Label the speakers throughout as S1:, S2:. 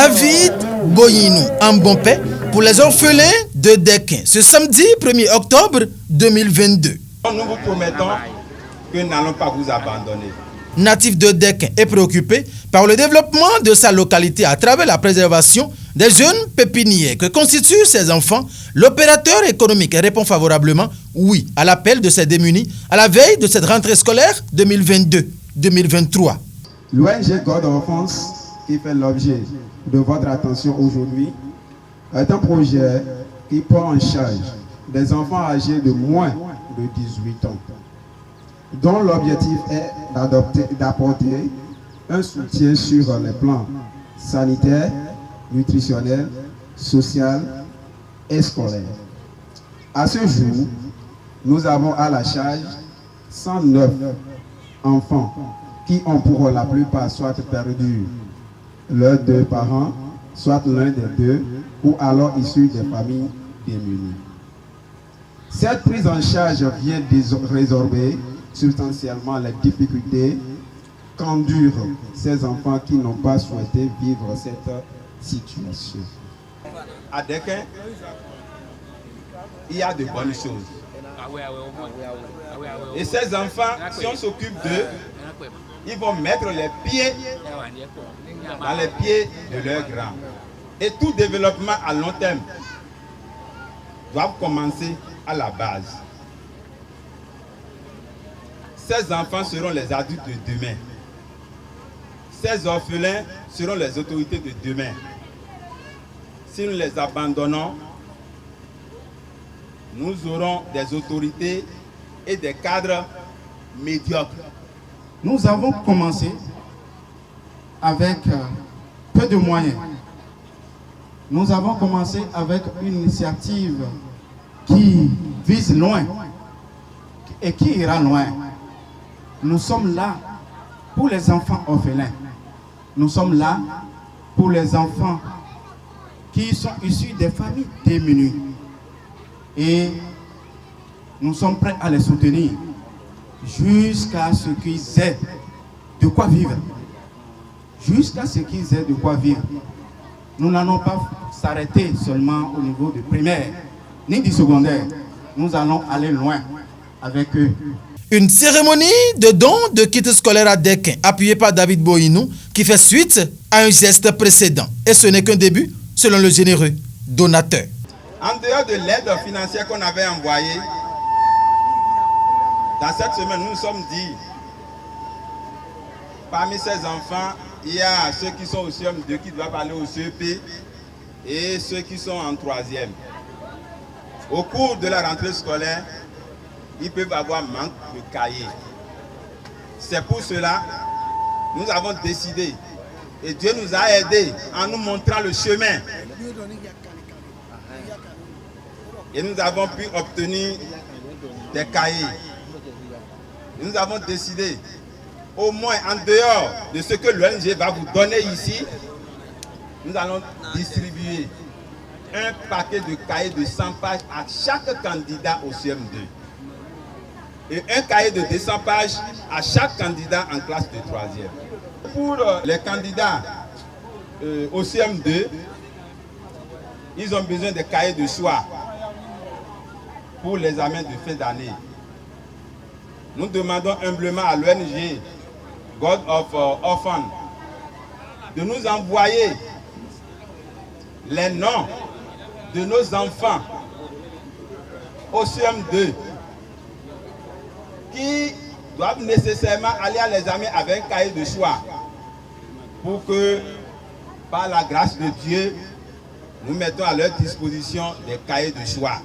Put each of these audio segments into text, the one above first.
S1: David Boyinou en bon paix pour les orphelins de Dequin ce samedi 1er octobre 2022.
S2: Nous vous promettons que nous n'allons pas vous abandonner.
S1: Natif de Dequin est préoccupé par le développement de sa localité à travers la préservation des jeunes pépinières que constituent ses enfants. L'opérateur économique répond favorablement oui à l'appel de ces démunis à la veille de cette rentrée scolaire 2022-2023.
S3: L'ONG God Orphans, qui fait l'objet de votre attention aujourd'hui, est un projet qui prend en charge des enfants âgés de moins de 18 ans, dont l'objectif est d'apporter un soutien sur les plans sanitaires, nutritionnels, social et scolaire. À ce jour, nous avons à la charge 109 enfants qui ont pour la plupart soit perdu leurs deux parents, soit l'un des deux, ou alors issus des familles démunies. Cette prise en charge vient résorber substantiellement les difficultés qu'endurent ces enfants qui n'ont pas souhaité vivre cette situation.
S2: À Dequin, il y a de bonnes choses. Et ces enfants, si on s'occupe d'eux, ils vont mettre les pieds dans les pieds de leurs grands. Et tout développement à long terme doit commencer à la base. Ces enfants seront les adultes de demain. Ces orphelins seront les autorités de demain. Si nous les abandonnons, nous aurons des autorités et des cadres médiocres.
S4: Nous avons commencé avec peu de moyens. Nous avons commencé avec une initiative qui vise loin et qui ira loin. Nous sommes là pour les enfants orphelins. Nous sommes là pour les enfants qui sont issus des familles démunies. Et nous sommes prêts à les soutenir jusqu'à ce qu'ils aient de quoi vivre. Jusqu'à ce qu'ils aient de quoi vivre. Nous n'allons pas s'arrêter seulement au niveau du primaire, ni du secondaire. Nous allons aller loin avec eux.
S1: Une cérémonie de don de kit scolaire à Dequin, appuyée par David Boyinou, qui fait suite à un geste précédent. Et ce n'est qu'un début, selon le généreux donateur.
S2: En dehors de l'aide financière qu'on avait envoyée, dans cette semaine, nous nous sommes dit, parmi ces enfants, il y a ceux qui sont au CM2 qui doivent aller au CEP et ceux qui sont en 3e. Au cours de la rentrée scolaire, ils peuvent avoir manque de cahiers. C'est pour cela que nous avons décidé, et Dieu nous a aidés en nous montrant le chemin. Et nous avons pu obtenir des cahiers. Nous avons décidé, au moins en dehors de ce que l'ONG va vous donner ici, nous allons distribuer un paquet de cahiers de 100 pages à chaque candidat au CM2. Et un cahier de 200 pages à chaque candidat en classe de 3e. Pour les candidats au CM2, ils ont besoin de cahiers de choix pour l'examen de fin d'année. Nous demandons humblement à l'ONG God of Orphans de nous envoyer les noms de nos enfants au CM2 qui doivent nécessairement aller à l'examen avec un cahier de choix pour que, par la grâce de Dieu, nous mettons à leur disposition des cahiers de choix.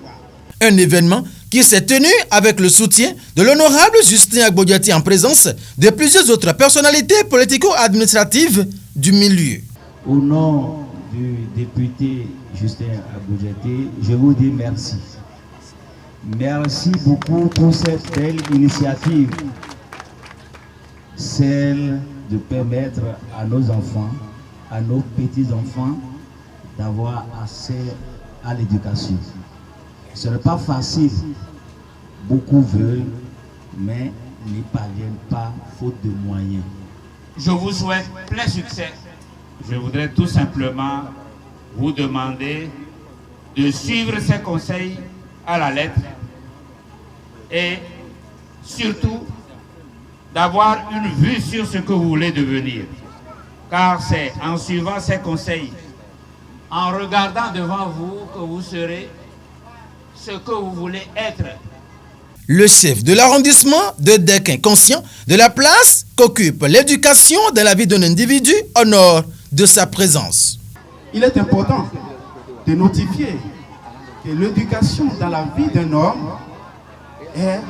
S1: Un événement qui s'est tenu avec le soutien de l'honorable Justin Agbodiati en présence de plusieurs autres personnalités politico-administratives du milieu.
S5: Au nom du député Justin Agbodiati, je vous dis merci. Merci beaucoup pour cette belle initiative, celle de permettre à nos enfants, à nos petits-enfants, d'avoir accès à l'éducation. Ce n'est pas facile, beaucoup veulent, mais n'y parviennent pas faute de moyens.
S6: Je vous souhaite plein succès je voudrais tout simplement vous demander de suivre ces conseils à la lettre et surtout d'avoir une vue sur ce que vous voulez devenir. Car c'est en suivant ces conseils, en regardant devant vous, que vous serez ce que vous voulez être.
S1: Le chef de l'arrondissement de Dequin, conscient de la place qu'occupe l'éducation dans la vie d'un individu, honore de sa présence.
S4: Il est important de notifier que l'éducation dans la vie d'un homme est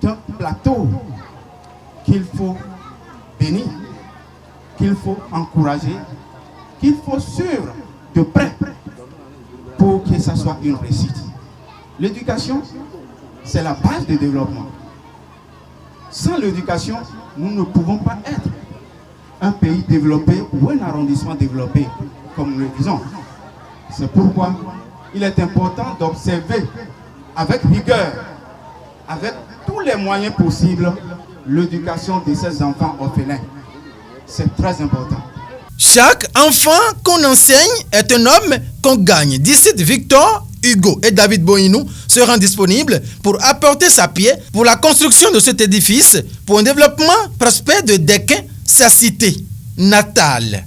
S4: un plateau qu'il faut bénir, qu'il faut encourager, qu'il faut suivre de près pour que ça soit une réussite. L'éducation, c'est la base du développement. Sans l'éducation, nous ne pouvons pas être un pays développé ou un arrondissement développé, comme nous le disons. C'est pourquoi il est important d'observer avec rigueur, avec tous les moyens possibles, l'éducation de ces enfants orphelins. C'est très important.
S1: Chaque enfant qu'on enseigne est un homme qu'on gagne. D'ici Victor, Hugo et David Boinou seront disponibles pour apporter sa pierre pour la construction de cet édifice pour un développement prospère de Dequin, sa cité natale.